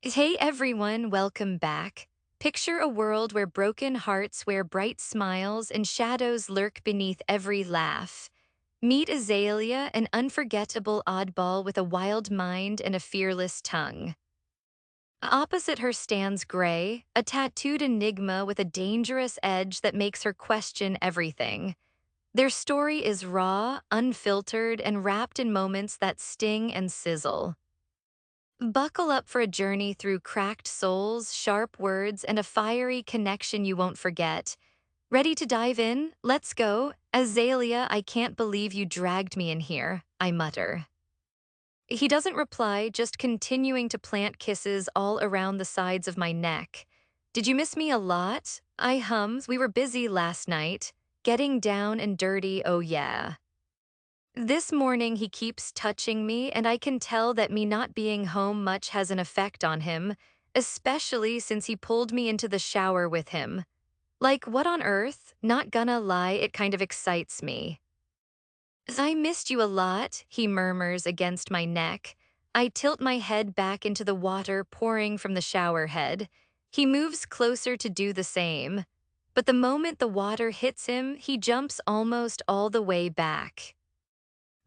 Hey everyone, welcome back. Picture a world where broken hearts wear bright smiles and shadows lurk beneath every laugh. Meet Azalea, an unforgettable oddball with a wild mind and a fearless tongue. Opposite her stands Gray, a tattooed enigma with a dangerous edge that makes her question everything. Their story is raw, unfiltered, and wrapped in moments that sting and sizzle. Buckle up for a journey through cracked souls, sharp words, and a fiery connection you won't forget. Ready to dive in? Let's go. Azalea, I can't believe you dragged me in here, I mutter. He doesn't reply, just continuing to plant kisses all around the sides of my neck. Did you miss me a lot? I hum. We were busy last night. Getting down and dirty, oh yeah. This morning he keeps touching me, and I can tell that me not being home much has an effect on him, especially since he pulled me into the shower with him. Like, what on earth? Not gonna lie, it kind of excites me. I missed you a lot, he murmurs against my neck. I tilt my head back into the water pouring from the shower head. He moves closer to do the same. But the moment the water hits him, he jumps almost all the way back.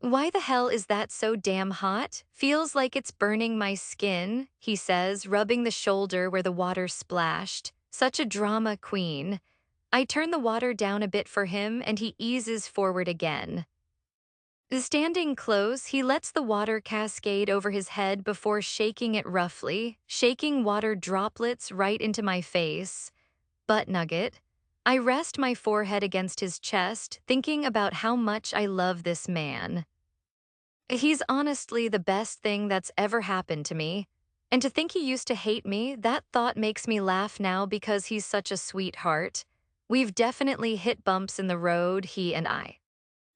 Why the hell is that so damn hot? Feels like it's burning my skin, he says, rubbing the shoulder where the water splashed. Such a drama queen. I turn the water down a bit for him and he eases forward again. Standing close, he lets the water cascade over his head before shaking it roughly, shaking water droplets right into my face. Butt nugget. I rest my forehead against his chest, thinking about how much I love this man. He's honestly the best thing that's ever happened to me. And to think he used to hate me, that thought makes me laugh now because he's such a sweetheart. We've definitely hit bumps in the road, he and I.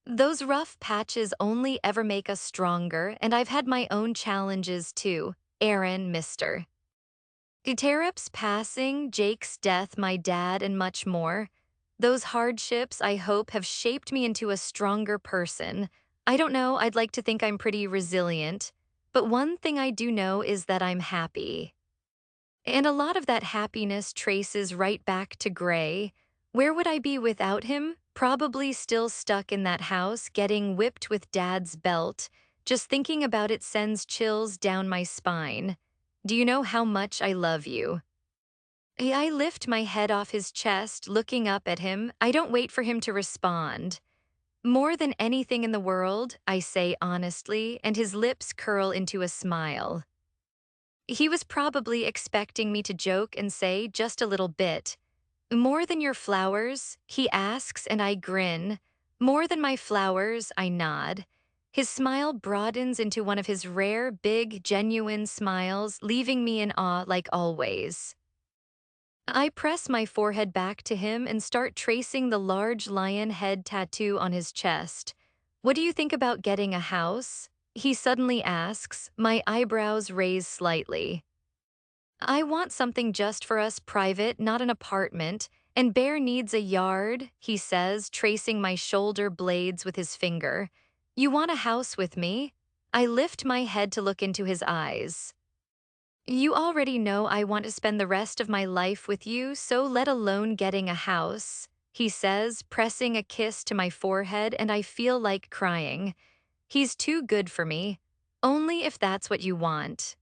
Those rough patches only ever make us stronger, and I've had my own challenges too. Aaron, Mr. Terep's passing, Jake's death, my dad, and much more. Those hardships, I hope, have shaped me into a stronger person. I don't know, I'd like to think I'm pretty resilient. But one thing I do know is that I'm happy. And a lot of that happiness traces right back to Gray. Where would I be without him? Probably still stuck in that house, getting whipped with Dad's belt. Just thinking about it sends chills down my spine. Do you know how much I love you? I lift my head off his chest, looking up at him. I don't wait for him to respond. More than anything in the world, I say honestly, and his lips curl into a smile. He was probably expecting me to joke and say just a little bit. More than your flowers, he asks, and I grin. More than my flowers, I nod. His smile broadens into one of his rare, big, genuine smiles, leaving me in awe like always. I press my forehead back to him and start tracing the large lion head tattoo on his chest. What do you think about getting a house? He suddenly asks, my eyebrows raise slightly. I want something just for us, private, not an apartment, and Bear needs a yard, he says, tracing my shoulder blades with his finger. You want a house with me? I lift my head to look into his eyes. You already know I want to spend the rest of my life with you, so let alone getting a house, he says, pressing a kiss to my forehead, and I feel like crying. He's too good for me. Only if that's what you want.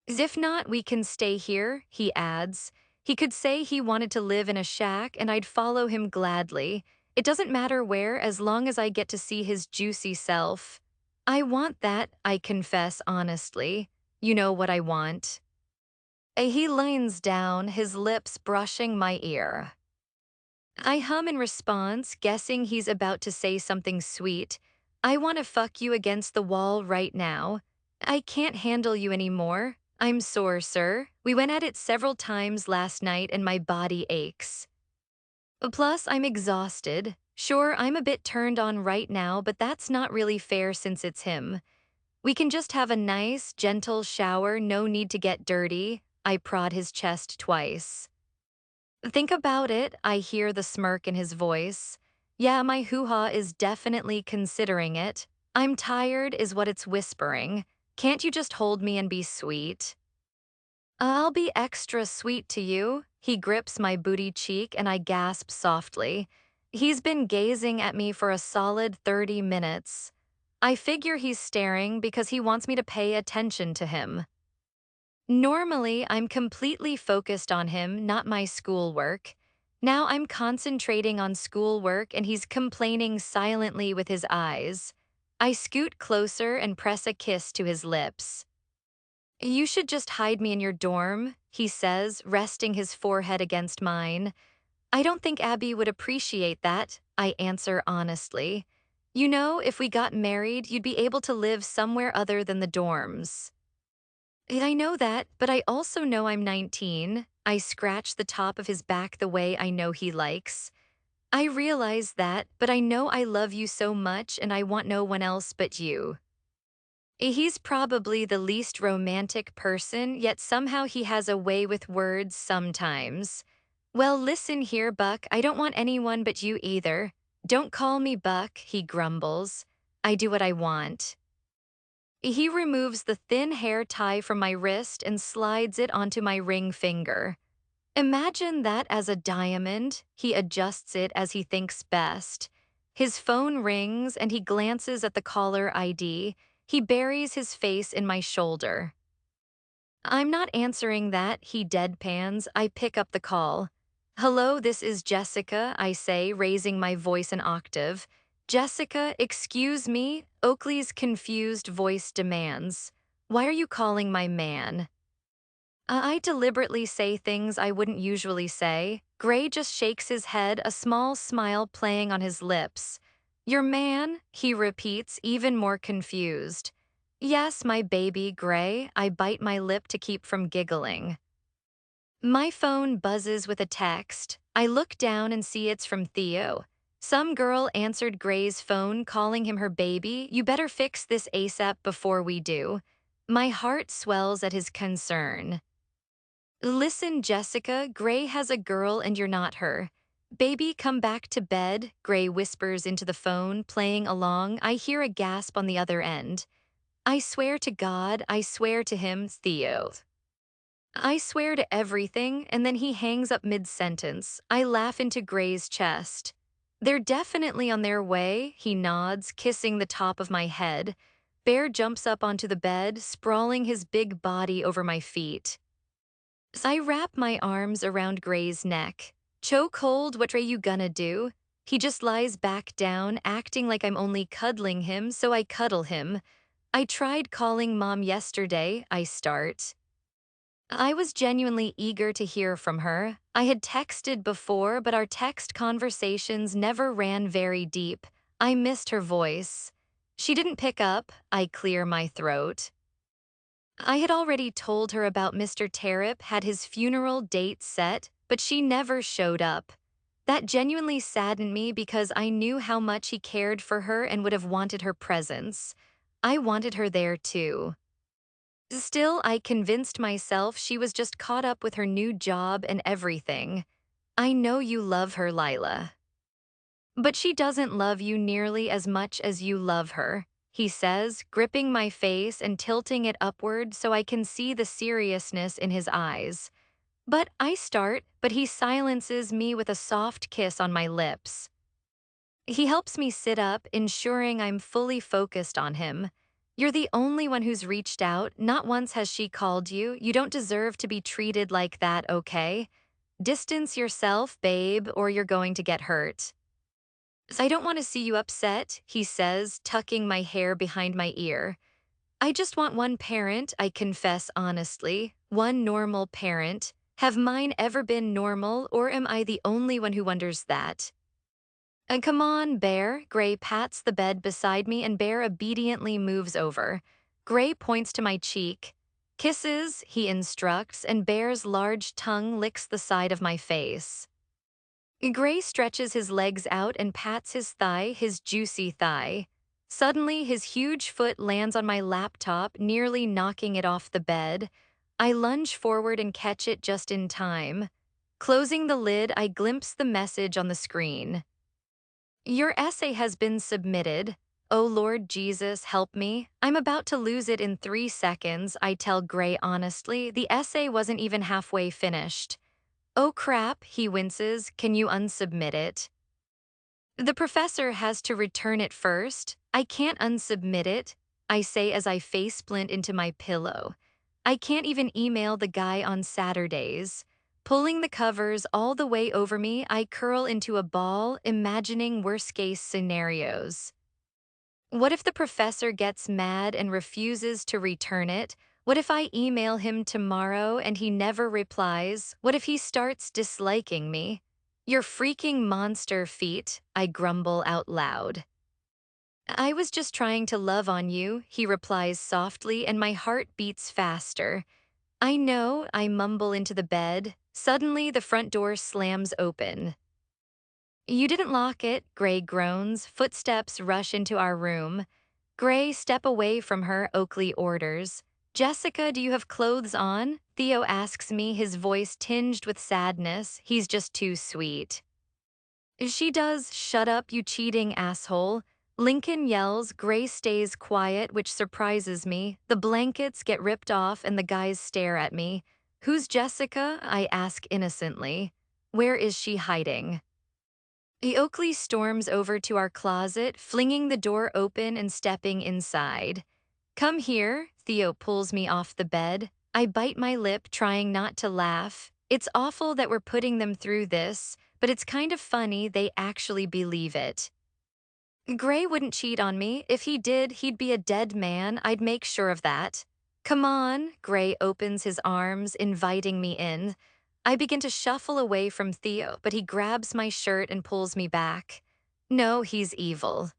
If not, we can stay here, he adds. He could say he wanted to live in a shack and I'd follow him gladly. It doesn't matter where as long as I get to see his juicy self. I want that, I confess honestly. You know what I want. He leans down, his lips brushing my ear. I hum in response, guessing he's about to say something sweet. I want to fuck you against the wall right now. I can't handle you anymore. I'm sore, sir. We went at it several times last night and my body aches. Plus, I'm exhausted. Sure, I'm a bit turned on right now, but that's not really fair since it's him. We can just have a nice, gentle shower, no need to get dirty. I prod his chest twice. Think about it, I hear the smirk in his voice. Yeah, my hoo-ha is definitely considering it. I'm tired is what it's whispering. Can't you just hold me and be sweet? I'll be extra sweet to you. He grips my booty cheek and I gasp softly. He's been gazing at me for a solid 30 minutes. I figure he's staring because he wants me to pay attention to him. Normally, I'm completely focused on him, not my schoolwork. Now I'm concentrating on schoolwork and he's complaining silently with his eyes. I scoot closer and press a kiss to his lips. You should just hide me in your dorm, he says, resting his forehead against mine. I don't think Abby would appreciate that, I answer honestly. You know, if we got married, you'd be able to live somewhere other than the dorms. I know that, but I also know I'm 19. I scratch the top of his back the way I know he likes. I realize that, but I know I love you so much and I want no one else but you. He's probably the least romantic person, yet somehow he has a way with words sometimes. Well, listen here, Buck, I don't want anyone but you either. Don't call me Buck, he grumbles. I do what I want. He removes the thin hair tie from my wrist and slides it onto my ring finger. Imagine that as a diamond. He adjusts it as he thinks best. His phone rings and he glances at the caller ID. He buries his face in my shoulder. I'm not answering that, he deadpans. I pick up the call. Hello, this is Jessica, I say, raising my voice an octave. Jessica, excuse me, Oakley's confused voice demands. Why are you calling my man? I deliberately say things I wouldn't usually say. Gray just shakes his head, a small smile playing on his lips. Your man, he repeats, even more confused. Yes, my baby, Gray. I bite my lip to keep from giggling. My phone buzzes with a text. I look down and see it's from Theo. Some girl answered Gray's phone calling him her baby. You better fix this ASAP before we do. My heart swells at his concern. Listen, Jessica, Gray has a girl and you're not her. Baby, come back to bed, Gray whispers into the phone, playing along. I hear a gasp on the other end. I swear to God, I swear to him, Theo. I swear to everything, and then he hangs up mid-sentence. I laugh into Gray's chest. They're definitely on their way, he nods, kissing the top of my head. Bear jumps up onto the bed, sprawling his big body over my feet. I wrap my arms around Gray's neck. Chokehold, what are you gonna do? He just lies back down, acting like I'm only cuddling him, so I cuddle him. I tried calling Mom yesterday, I start. I was genuinely eager to hear from her. I had texted before, but our text conversations never ran very deep. I missed her voice. She didn't pick up. I clear my throat. I had already told her about Mr. Tarrip had his funeral date set, but she never showed up. That genuinely saddened me because I knew how much he cared for her and would have wanted her presence. I wanted her there too. Still, I convinced myself she was just caught up with her new job and everything. I know you love her, Lila. But she doesn't love you nearly as much as you love her, he says, gripping my face and tilting it upward so I can see the seriousness in his eyes. But he silences me with a soft kiss on my lips. He helps me sit up, ensuring I'm fully focused on him. You're the only one who's reached out. Not once has she called you. You don't deserve to be treated like that, okay? Distance yourself, babe, or you're going to get hurt. I don't want to see you upset, he says, tucking my hair behind my ear. I just want one parent, I confess honestly. One normal parent. Have mine ever been normal, or am I the only one who wonders that? Come on, Bear. Gray pats the bed beside me and Bear obediently moves over. Gray points to my cheek. Kisses, he instructs, and Bear's large tongue licks the side of my face. Gray stretches his legs out and pats his thigh, his juicy thigh. Suddenly, his huge foot lands on my laptop, nearly knocking it off the bed. I lunge forward and catch it just in time. Closing the lid, I glimpse the message on the screen. Your essay has been submitted. Oh Lord Jesus, help me. I'm about to lose it in 3 seconds, I tell Gray honestly. The essay wasn't even halfway finished. Oh crap, he winces. Can you unsubmit it? The professor has to return it first. I can't unsubmit it, I say as I face splint into my pillow. I can't even email the guy on Saturdays. Pulling the covers all the way over me, I curl into a ball, imagining worst-case scenarios. What if the professor gets mad and refuses to return it? What if I email him tomorrow and he never replies? What if he starts disliking me? You're freaking monster feet, I grumble out loud. I was just trying to love on you, he replies softly, and my heart beats faster. I know, I mumble into the bed. Suddenly, the front door slams open. You didn't lock it, Gray groans. Footsteps rush into our room. Gray, step away from her, Oakley orders. Jessica, do you have clothes on? Theo asks me, his voice tinged with sadness. He's just too sweet. She does. Shut up, you cheating asshole. Lincoln yells. Gray stays quiet, which surprises me. The blankets get ripped off and the guys stare at me. Who's Jessica? I ask innocently. Where is she hiding? Oakley storms over to our closet, flinging the door open and stepping inside. Come here, Theo pulls me off the bed. I bite my lip, trying not to laugh. It's awful that we're putting them through this, but it's kind of funny they actually believe it. Gray wouldn't cheat on me. If he did, he'd be a dead man. I'd make sure of that. Come on, Gray opens his arms, inviting me in. I begin to shuffle away from Theo, but he grabs my shirt and pulls me back. No, he's evil.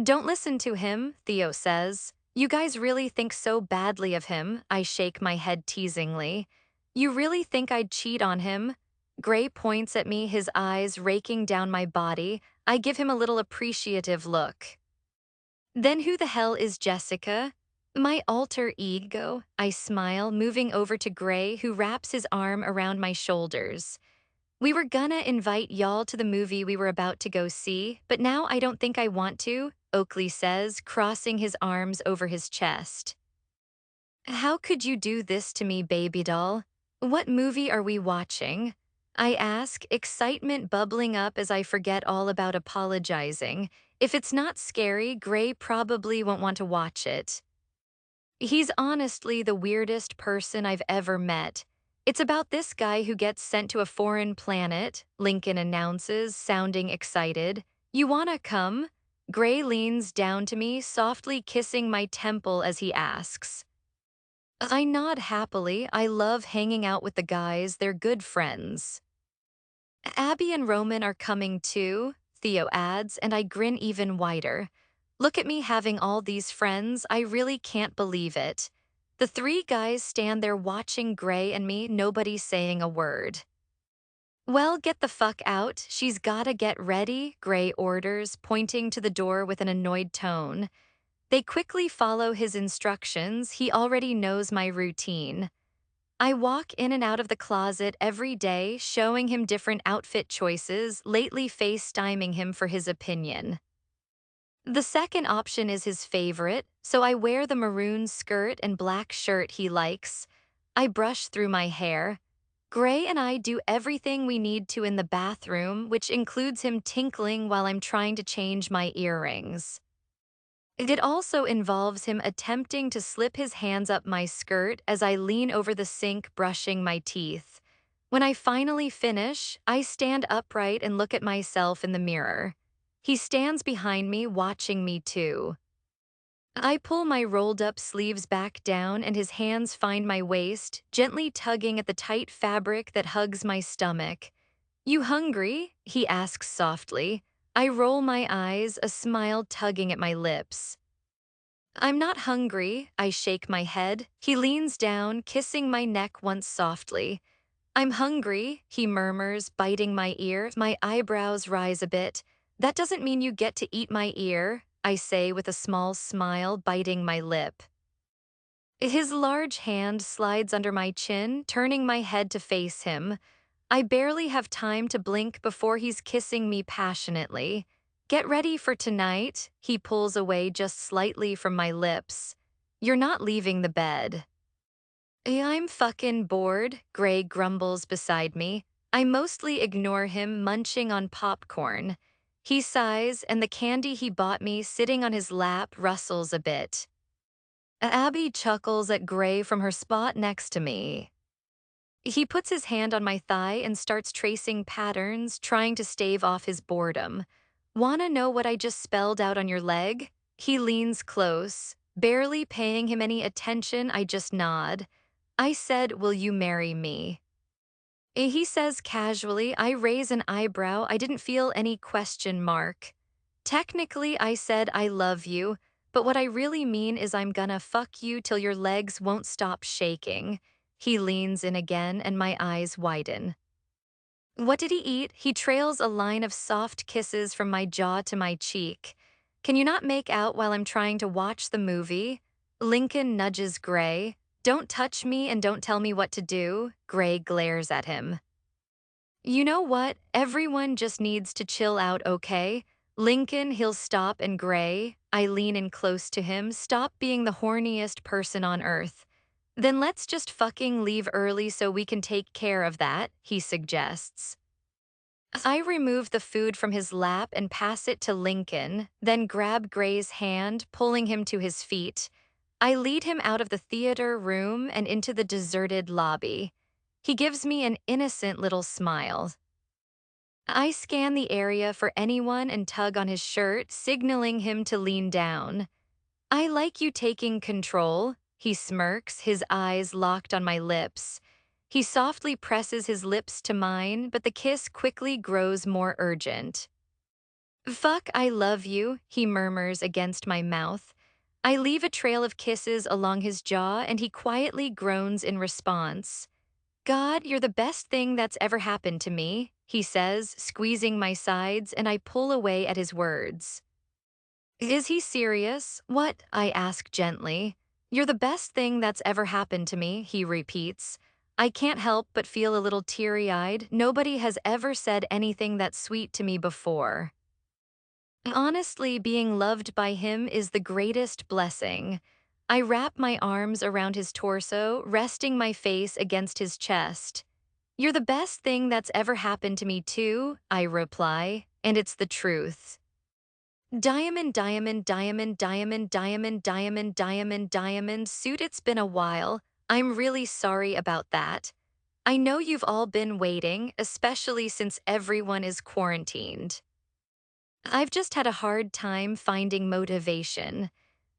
Don't listen to him, Theo says. You guys really think so badly of him, I shake my head teasingly. You really think I'd cheat on him? Gray points at me, his eyes raking down my body. I give him a little appreciative look. Then who the hell is Jessica? My alter ego, I smile, moving over to Gray, who wraps his arm around my shoulders. We were gonna invite y'all to the movie we were about to go see, but now I don't think I want to, Oakley says, crossing his arms over his chest. How could you do this to me, baby doll? What movie are we watching? I ask, excitement bubbling up as I forget all about apologizing. If it's not scary, Gray probably won't want to watch it. He's honestly the weirdest person I've ever met. It's about this guy who gets sent to a foreign planet, Lincoln announces, sounding excited. You wanna come? Gray leans down to me, softly kissing my temple as he asks. I nod happily. I love hanging out with the guys, they're good friends. Abby and Roman are coming too, Theo adds, and I grin even wider. Look at me having all these friends, I really can't believe it. The three guys stand there watching Gray and me, nobody saying a word. Well, get the fuck out, she's gotta get ready, Gray orders, pointing to the door with an annoyed tone. They quickly follow his instructions, he already knows my routine. I walk in and out of the closet every day, showing him different outfit choices, lately FaceTiming him for his opinion. The second option is his favorite, so I wear the maroon skirt and black shirt he likes. I brush through my hair. Gray and I do everything we need to in the bathroom, which includes him tinkling while I'm trying to change my earrings. It also involves him attempting to slip his hands up my skirt as I lean over the sink brushing my teeth. When I finally finish, I stand upright and look at myself in the mirror. He stands behind me, watching me too. I pull my rolled-up sleeves back down and his hands find my waist, gently tugging at the tight fabric that hugs my stomach. You hungry? He asks softly. I roll my eyes, a smile tugging at my lips. I'm not hungry, I shake my head. He leans down, kissing my neck once softly. I'm hungry, he murmurs, biting my ear. My eyebrows rise a bit. That doesn't mean you get to eat my ear, I say with a small smile, biting my lip. His large hand slides under my chin, turning my head to face him. I barely have time to blink before he's kissing me passionately. Get ready for tonight. He pulls away just slightly from my lips. You're not leaving the bed. I'm fucking bored, Gray grumbles beside me. I mostly ignore him munching on popcorn. He sighs, and the candy he bought me sitting on his lap rustles a bit. Abby chuckles at Gray from her spot next to me. He puts his hand on my thigh and starts tracing patterns, trying to stave off his boredom. Wanna know what I just spelled out on your leg? He leans close. Barely paying him any attention, I just nod. I said, will you marry me? He says casually. I raise an eyebrow. I didn't feel any question mark. Technically, I said I love you, but what I really mean is I'm gonna fuck you till your legs won't stop shaking. He leans in again and my eyes widen. What did he eat? He trails a line of soft kisses from my jaw to my cheek. Can you not make out while I'm trying to watch the movie? Lincoln nudges Gray. Don't touch me and don't tell me what to do. Gray glares at him. You know what? Everyone just needs to chill out, okay? Lincoln, he'll stop, and Gray, I lean in close to him, stop being the horniest person on earth. Then let's just fucking leave early so we can take care of that, he suggests. I remove the food from his lap and pass it to Lincoln, then grab Gray's hand, pulling him to his feet. I lead him out of the theater room and into the deserted lobby. He gives me an innocent little smile. I scan the area for anyone and tug on his shirt, signaling him to lean down. I like you taking control, he smirks, his eyes locked on my lips. He softly presses his lips to mine, but the kiss quickly grows more urgent. Fuck, I love you, he murmurs against my mouth. I leave a trail of kisses along his jaw and he quietly groans in response. God, you're the best thing that's ever happened to me, he says, squeezing my sides, and I pull away at his words. Is he serious? What? I ask gently. You're the best thing that's ever happened to me, he repeats. I can't help but feel a little teary-eyed. Nobody has ever said anything that sweet to me before. Honestly, being loved by him is the greatest blessing. I wrap my arms around his torso, resting my face against his chest. You're the best thing that's ever happened to me too, I reply, and it's the truth. Diamond, diamond, diamond, diamond, diamond, diamond, diamond, diamond suit. It's been a while. I'm really sorry about that. I know you've all been waiting, especially since everyone is quarantined. I've just had a hard time finding motivation.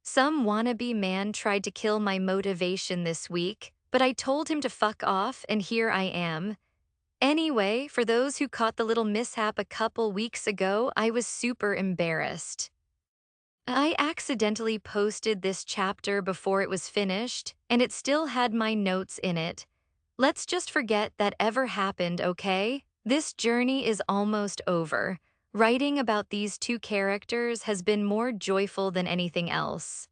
Some wannabe man tried to kill my motivation this week, but I told him to fuck off, and here I am. Anyway, for those who caught the little mishap a couple weeks ago, I was super embarrassed. I accidentally posted this chapter before it was finished, and it still had my notes in it. Let's just forget that ever happened, okay? This journey is almost over. Writing about these two characters has been more joyful than anything else.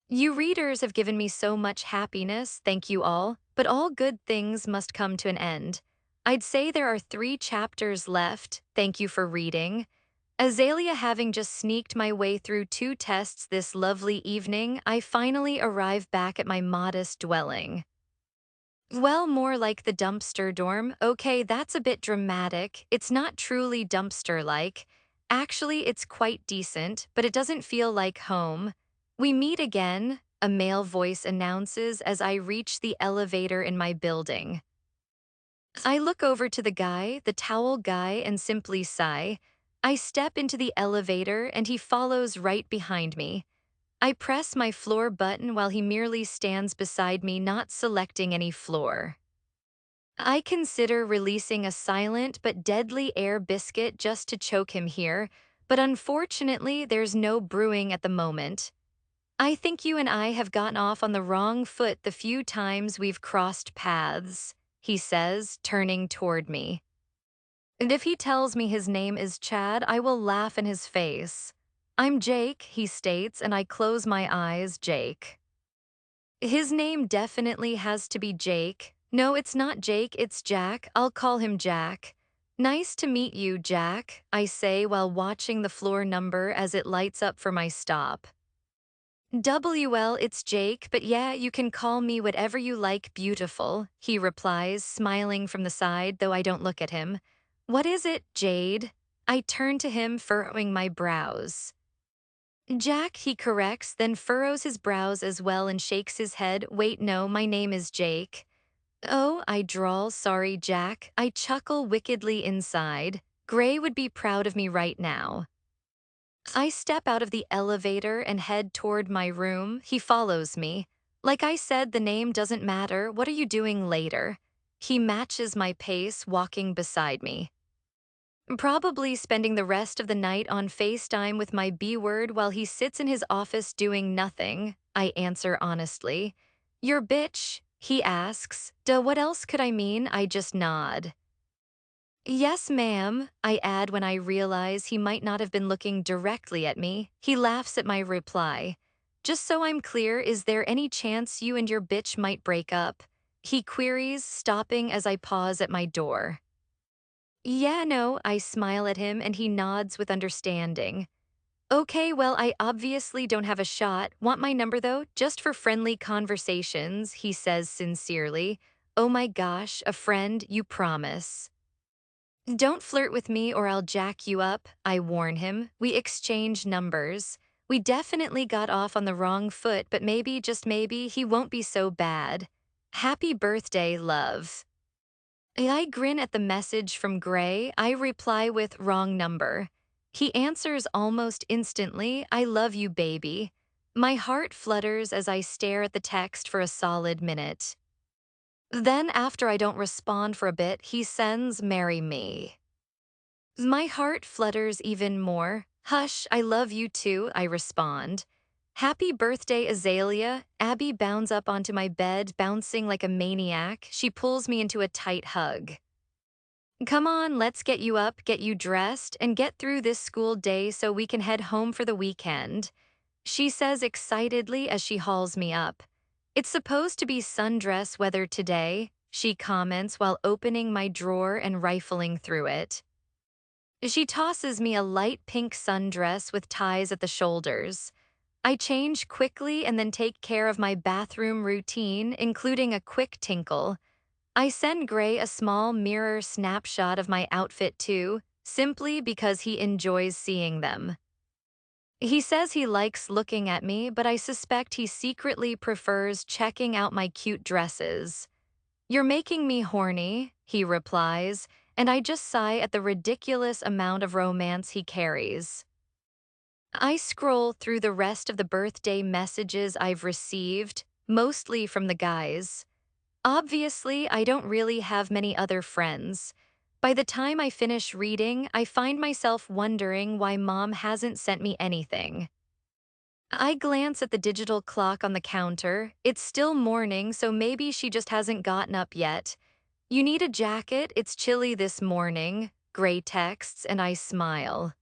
You readers have given me so much happiness, thank you all, but all good things must come to an end. I'd say there are 3 chapters left, thank you for reading. Azalea, having just sneaked my way through 2 tests this lovely evening, I finally arrive back at my modest dwelling. Well, more like the dumpster dorm. Okay, that's a bit dramatic. It's not truly dumpster-like. Actually, it's quite decent, but it doesn't feel like home. We meet again, a male voice announces as I reach the elevator in my building. I look over to the towel guy, and simply sigh. I step into the elevator and he follows right behind me. I press my floor button while he merely stands beside me, not selecting any floor. I consider releasing a silent but deadly air biscuit just to choke him here, but unfortunately there's no brewing at the moment. I think you and I have gotten off on the wrong foot the few times we've crossed paths, he says, turning toward me. And if he tells me his name is Chad, I will laugh in his face. I'm Jake, he states, and I close my eyes. Jake. His name definitely has to be Jake. No, it's not Jake, it's Jack. I'll call him Jack. Nice to meet you, Jack, I say while watching the floor number as it lights up for my stop. WL, it's Jake, but yeah, you can call me whatever you like, beautiful, he replies, smiling from the side, though I don't look at him. What is it, Jade? I turn to him, furrowing my brows. Jack, he corrects, then furrows his brows as well and shakes his head. Wait, no, my name is Jake. Oh, I drawl, sorry, Jack. I chuckle wickedly inside. Gray would be proud of me right now. I step out of the elevator and head toward my room. He follows me. Like I said, the name doesn't matter. What are you doing later? He matches my pace, walking beside me. Probably spending the rest of the night on FaceTime with my B word while he sits in his office doing nothing, I answer honestly. Your bitch, he asks. Duh, what else could I mean? I just nod. Yes, ma'am, I add when I realize he might not have been looking directly at me. He laughs at my reply. Just so I'm clear, is there any chance you and your bitch might break up? He queries, stopping as I pause at my door. Yeah, no, I smile at him and he nods with understanding. Okay, well, I obviously don't have a shot. Want my number though? Just for friendly conversations, he says sincerely. Oh my gosh, a friend, you promise. Don't flirt with me or I'll jack you up, I warn him. We exchange numbers. We definitely got off on the wrong foot, but maybe, just maybe, he won't be so bad. Happy birthday, love. I grin at the message from Gray. I reply with wrong number. He answers almost instantly, I love you, baby. My heart flutters as I stare at the text for a solid minute. Then, after I don't respond for a bit, he sends, marry me. My heart flutters even more. Hush, I love you too, I respond. Happy birthday, Azalea. Abby bounds up onto my bed, bouncing like a maniac. She pulls me into a tight hug. Come on, let's get you up, get you dressed, and get through this school day so we can head home for the weekend, she says excitedly as she hauls me up. It's supposed to be sundress weather today, she comments while opening my drawer and rifling through it. She tosses me a light pink sundress with ties at the shoulders. I change quickly and then take care of my bathroom routine, including a quick tinkle. I send Gray a small mirror snapshot of my outfit too, simply because he enjoys seeing them. He says he likes looking at me, but I suspect he secretly prefers checking out my cute dresses. You're making me horny, he replies, and I just sigh at the ridiculous amount of romance he carries. I scroll through the rest of the birthday messages I've received, mostly from the guys. Obviously, I don't really have many other friends. By the time I finish reading, I find myself wondering why Mom hasn't sent me anything. I glance at the digital clock on the counter. It's still morning, so maybe she just hasn't gotten up yet. You need a jacket? It's chilly this morning, Gray texts, and I smile.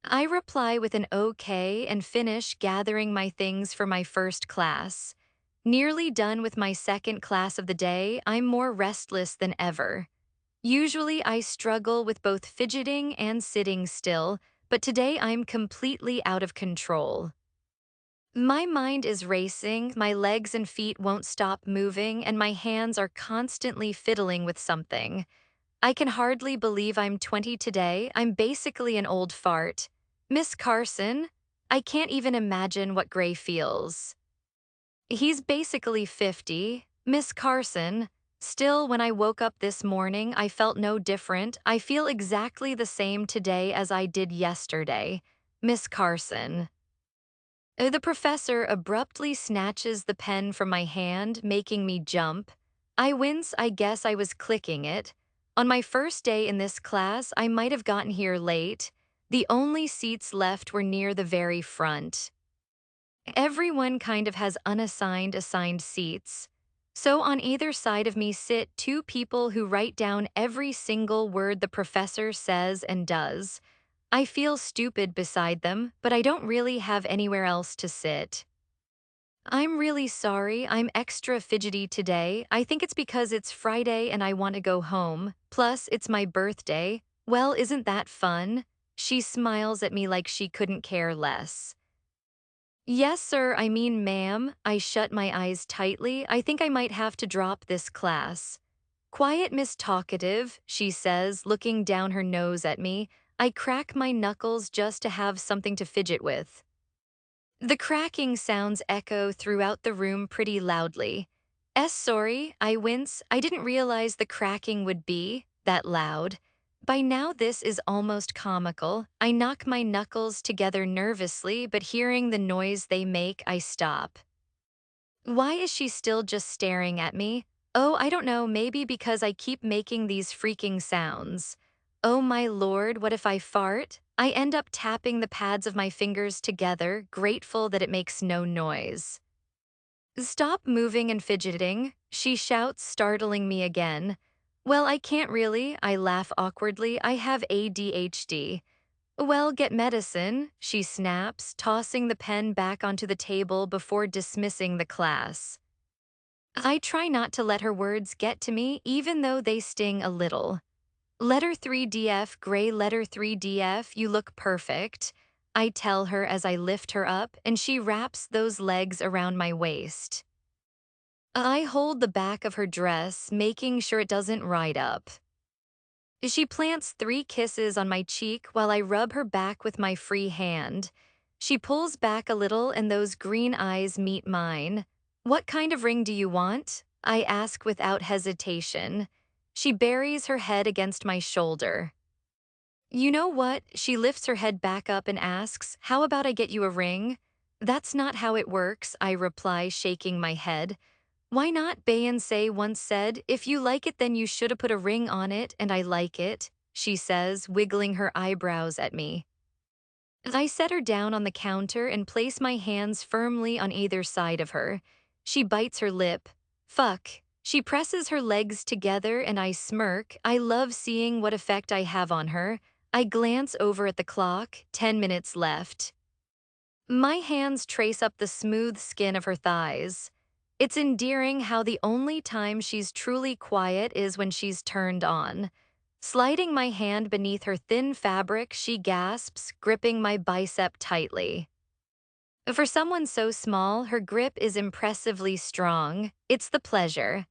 I reply with an okay and finish gathering my things for my first class. Nearly done with my second class of the day, I'm more restless than ever. Usually I struggle with both fidgeting and sitting still, but today I'm completely out of control. My mind is racing, my legs and feet won't stop moving, and my hands are constantly fiddling with something. I can hardly believe I'm 20 today. I'm basically an old fart. Miss Carson, I can't even imagine what Gray feels. He's basically 50. Miss Carson, still, when I woke up this morning, I felt no different. I feel exactly the same today as I did yesterday. Miss Carson. The professor abruptly snatches the pen from my hand, making me jump. I wince, I guess I was clicking it. On my first day in this class, I might have gotten here late. The only seats left were near the very front. Everyone kind of has assigned seats. So on either side of me sit two people who write down every single word the professor says and does. I feel stupid beside them, but I don't really have anywhere else to sit. I'm really sorry, I'm extra fidgety today. I think it's because it's Friday and I want to go home. Plus, it's my birthday. Well, isn't that fun? She smiles at me like she couldn't care less. Yes, sir, I mean, ma'am. I shut my eyes tightly. I think I might have to drop this class. Quiet Miss Talkative, she says, looking down her nose at me. I crack my knuckles just to have something to fidget with. The cracking sounds echo throughout the room pretty loudly. Sorry, I wince. I didn't realize the cracking would be that loud. By now, this is almost comical. I knock my knuckles together nervously, but hearing the noise they make, I stop. Why is she still just staring at me? Oh, I don't know, maybe because I keep making these freaking sounds. Oh my lord, what if I fart? I end up tapping the pads of my fingers together, grateful that it makes no noise. Stop moving and fidgeting, she shouts, startling me again. Well, I can't really, I laugh awkwardly, I have ADHD. Well, get medicine, she snaps, tossing the pen back onto the table before dismissing the class. I try not to let her words get to me, even though they sting a little. Letter 3DF, gray letter 3DF, you look perfect. I tell her as I lift her up, and she wraps those legs around my waist. I hold the back of her dress, making sure it doesn't ride up. She plants 3 kisses on my cheek while I rub her back with my free hand. She pulls back a little and those green eyes meet mine. What kind of ring do you want? I ask without hesitation. She buries her head against my shoulder. You know what? She lifts her head back up and asks, how about I get you a ring? That's not how it works, I reply, shaking my head. Why not? Beyoncé once said, if you like it then you should have put a ring on it, and I like it, she says, wiggling her eyebrows at me. I set her down on the counter and place my hands firmly on either side of her. She bites her lip. Fuck. She presses her legs together and I smirk. I love seeing what effect I have on her. I glance over at the clock, 10 minutes left. My hands trace up the smooth skin of her thighs. It's endearing how the only time she's truly quiet is when she's turned on. Sliding my hand beneath her thin fabric, she gasps, gripping my bicep tightly. For someone so small, her grip is impressively strong. It's the pleasure.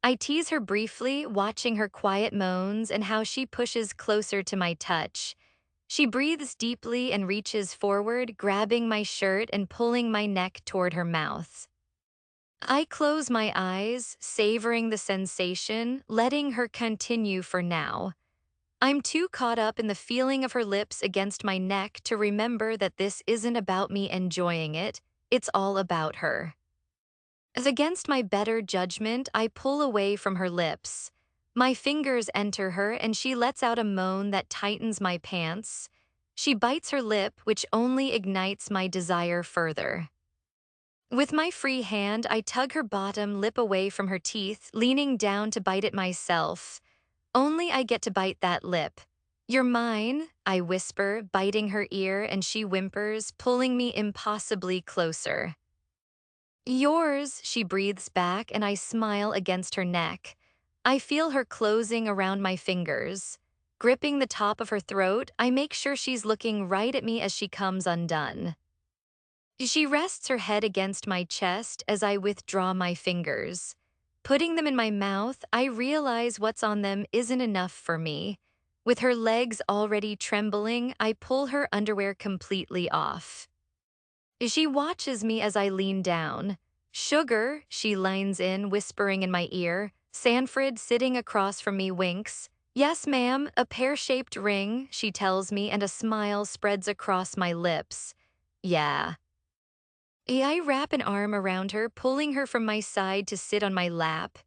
I tease her briefly, watching her quiet moans and how she pushes closer to my touch. She breathes deeply and reaches forward, grabbing my shirt and pulling my neck toward her mouth. I close my eyes, savoring the sensation, letting her continue for now. I'm too caught up in the feeling of her lips against my neck to remember that this isn't about me enjoying it, it's all about her. As against my better judgment, I pull away from her lips. My fingers enter her and she lets out a moan that tightens my pants. She bites her lip, which only ignites my desire further. With my free hand, I tug her bottom lip away from her teeth, leaning down to bite it myself. Only I get to bite that lip. You're mine, I whisper, biting her ear, and she whimpers, pulling me impossibly closer. Yours, she breathes back, and I smile against her neck. I feel her closing around my fingers. Gripping the top of her throat, I make sure she's looking right at me as she comes undone. She rests her head against my chest as I withdraw my fingers. Putting them in my mouth, I realize what's on them isn't enough for me. With her legs already trembling, I pull her underwear completely off. She watches me as I lean down. Sugar, she leans in, whispering in my ear. Sanford, sitting across from me, winks. Yes, ma'am, a pear-shaped ring, she tells me, and a smile spreads across my lips. Yeah. I wrap an arm around her, pulling her from my side to sit on my lap.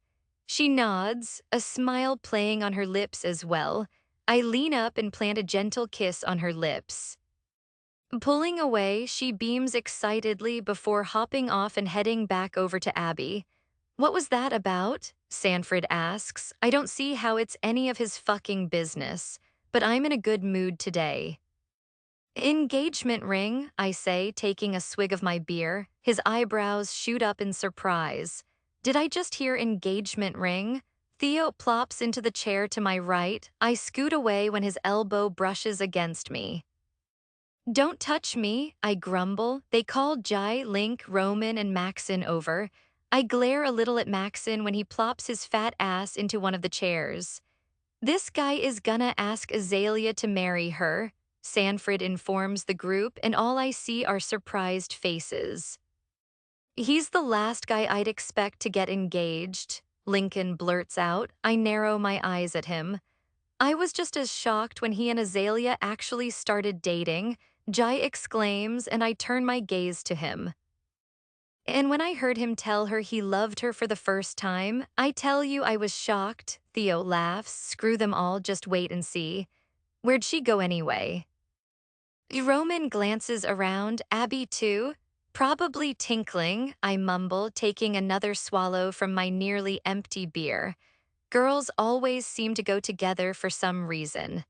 She nods, a smile playing on her lips as well. I lean up and plant a gentle kiss on her lips. Pulling away, she beams excitedly before hopping off and heading back over to Abby. What was that about? Sanford asks. I don't see how it's any of his fucking business, but I'm in a good mood today. Engagement ring, I say, taking a swig of my beer. His eyebrows shoot up in surprise. Did I just hear engagement ring? Theo plops into the chair to my right. I scoot away when his elbow brushes against me. Don't touch me, I grumble. They call Jai, Link, Roman, and Maxon over. I glare a little at Maxon when he plops his fat ass into one of the chairs. This guy is gonna ask Azalea to marry her, Sanford informs the group, and all I see are surprised faces. He's the last guy I'd expect to get engaged, Lincoln blurts out. I narrow my eyes at him. I was just as shocked when he and Azalea actually started dating, Jai exclaims, and I turn my gaze to him. And when I heard him tell her he loved her for the first time, I tell you I was shocked. Theo laughs. Screw them all, just wait and see. Where'd she go anyway? Roman glances around. Abby too? Probably tinkling, I mumble, taking another swallow from my nearly empty beer. Girls always seem to go together for some reason.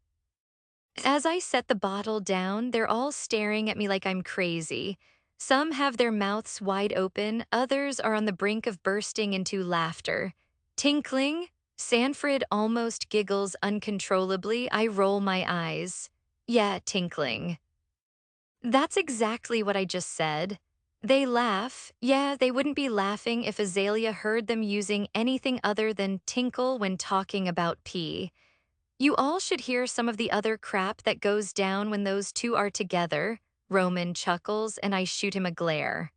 As I set the bottle down, they're all staring at me like I'm crazy. Some have their mouths wide open, others are on the brink of bursting into laughter. Tinkling? Sanford almost giggles uncontrollably. I roll my eyes. Yeah, tinkling. That's exactly what I just said. They laugh. Yeah, they wouldn't be laughing if Azalea heard them using anything other than tinkle when talking about pee. You all should hear some of the other crap that goes down when those two are together. Roman chuckles and I shoot him a glare.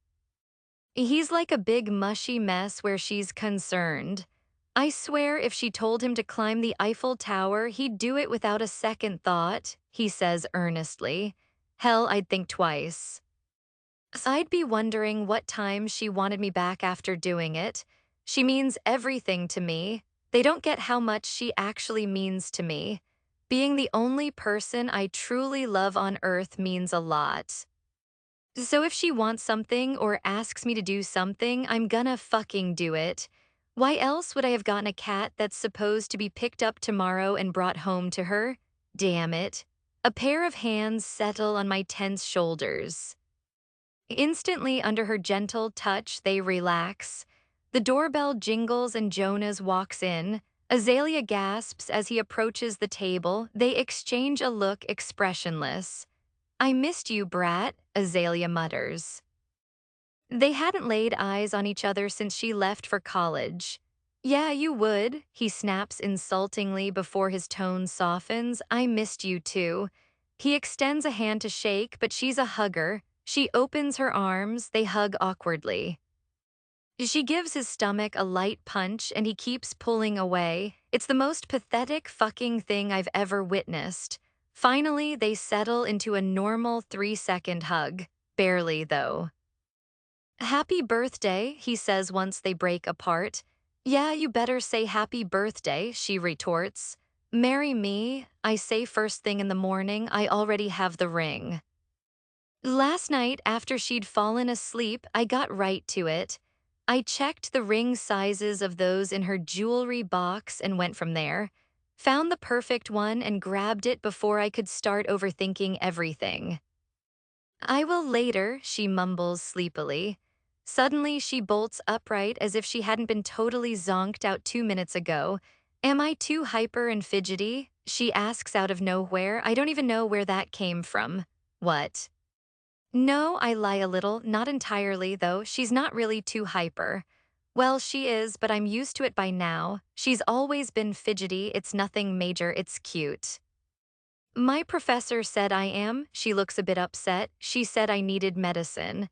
He's like a big mushy mess where she's concerned. I swear if she told him to climb the Eiffel Tower, he'd do it without a second thought, he says earnestly. Hell, I'd think twice. I'd be wondering what time she wanted me back after doing it. She means everything to me. They don't get how much she actually means to me. Being the only person I truly love on earth means a lot. So if she wants something or asks me to do something, I'm gonna fucking do it. Why else would I have gotten a cat that's supposed to be picked up tomorrow and brought home to her? Damn it. A pair of hands settle on my tense shoulders. Instantly, under her gentle touch, they relax. The doorbell jingles and Jonas walks in. Azalea gasps as he approaches the table. They exchange a look expressionless. I missed you, brat, Azalea mutters. They hadn't laid eyes on each other since she left for college. Yeah, you would, he snaps insultingly before his tone softens. I missed you too. He extends a hand to shake, but she's a hugger. She opens her arms, they hug awkwardly. She gives his stomach a light punch and he keeps pulling away. It's the most pathetic fucking thing I've ever witnessed. Finally, they settle into a normal 3-second hug. Barely, though. Happy birthday, he says once they break apart. Yeah, you better say happy birthday, she retorts. Marry me, I say first thing in the morning. I already have the ring. Last night, after she'd fallen asleep, I got right to it. I checked the ring sizes of those in her jewelry box and went from there. Found the perfect one and grabbed it before I could start overthinking everything. I will later, she mumbles sleepily. Suddenly, she bolts upright as if she hadn't been totally zonked out 2 minutes ago. Am I too hyper and fidgety? She asks out of nowhere. I don't even know where that came from. What? No, I lie a little, not entirely, though. She's not really too hyper. Well, she is, but I'm used to it by now. She's always been fidgety. It's nothing major, it's cute. My professor said I am. She looks a bit upset. She said I needed medicine.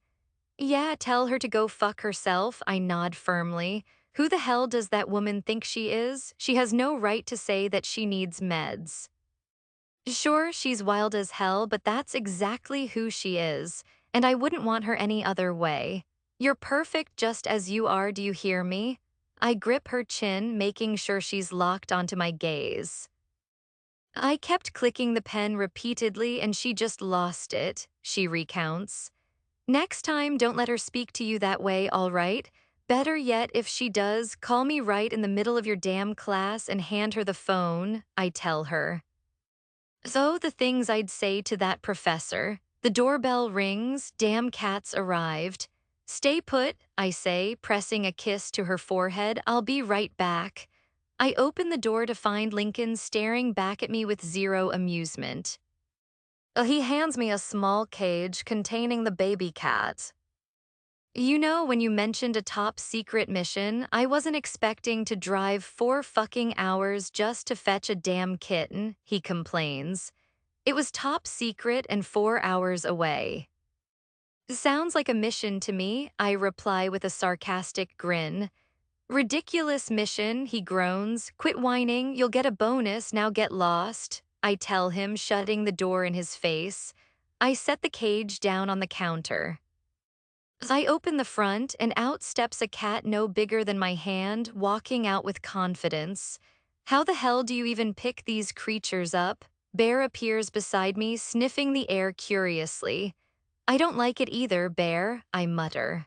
Yeah, tell her to go fuck herself, I nod firmly. Who the hell does that woman think she is? She has no right to say that she needs meds. Sure, she's wild as hell, but that's exactly who she is, and I wouldn't want her any other way. You're perfect just as you are, do you hear me? I grip her chin, making sure she's locked onto my gaze. I kept clicking the pen repeatedly and she just lost it, she recounts. Next time, don't let her speak to you that way, all right? Better yet, if she does, call me right in the middle of your damn class and hand her the phone, I tell her. So the things I'd say to that professor. The doorbell rings, damn cats arrived. Stay put, I say, pressing a kiss to her forehead. I'll be right back. I open the door to find Lincoln staring back at me with zero amusement. He hands me a small cage containing the baby cat. You know, when you mentioned a top secret mission, I wasn't expecting to drive 4 fucking hours just to fetch a damn kitten, he complains. It was top secret and 4 hours away. Sounds like a mission to me, I reply with a sarcastic grin. Ridiculous mission, he groans. Quit whining, you'll get a bonus, now get lost. I tell him, shutting the door in his face. I set the cage down on the counter. I open the front, and out steps a cat no bigger than my hand, walking out with confidence. How the hell do you even pick these creatures up? Bear appears beside me, sniffing the air curiously. I don't like it either, Bear, I mutter.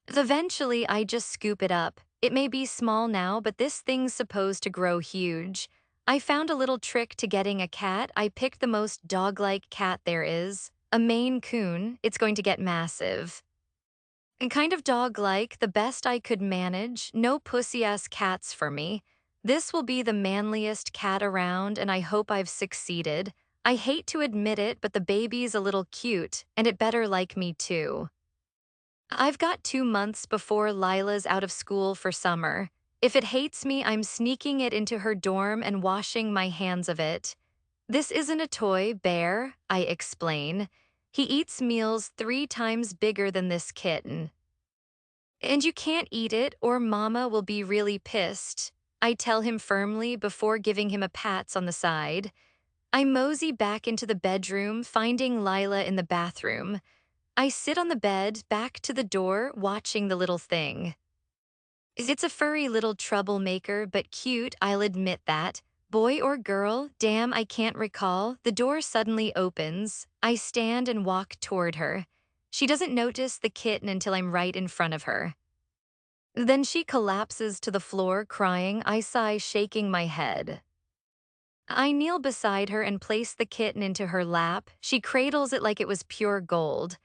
Eventually, I just scoop it up. It may be small now, but this thing's supposed to grow huge. I found a little trick to getting a cat. I picked the most dog-like cat there is. A Maine Coon. It's going to get massive. And kind of dog-like, the best I could manage, no pussy-ass cats for me. This will be the manliest cat around, and I hope I've succeeded. I hate to admit it, but the baby's a little cute, and it better like me too. I've got 2 months before Lila's out of school for summer. If it hates me, I'm sneaking it into her dorm and washing my hands of it. This isn't a toy, Bear, I explain. He eats meals 3 times bigger than this kitten. And you can't eat it or Mama will be really pissed, I tell him firmly before giving him a pats on the side. I mosey back into the bedroom, finding Lila in the bathroom. I sit on the bed, back to the door, watching the little thing. It's a furry little troublemaker, but cute, I'll admit that. Boy or girl, damn, I can't recall. The door suddenly opens. I stand and walk toward her. She doesn't notice the kitten until I'm right in front of her. Then she collapses to the floor, crying. I sigh, shaking my head. I kneel beside her and place the kitten into her lap. She cradles it like it was pure gold.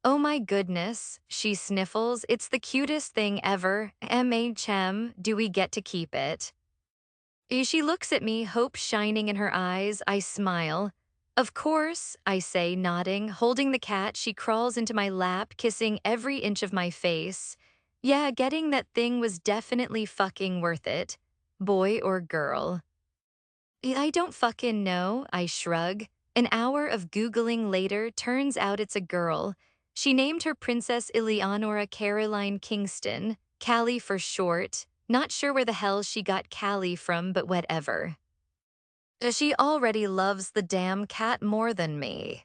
Oh my goodness, she sniffles. It's the cutest thing ever. Do we get to keep it? She looks at me, hope shining in her eyes. I smile. Of course, I say, nodding. Holding the cat, she crawls into my lap, kissing every inch of my face. Yeah, getting that thing was definitely fucking worth it. Boy or girl? I don't fucking know, I shrug. An hour of Googling later, turns out it's a girl. She named her Princess Eleonora Caroline Kingston, Callie for short. Not sure where the hell she got Callie from, but whatever. She already loves the damn cat more than me.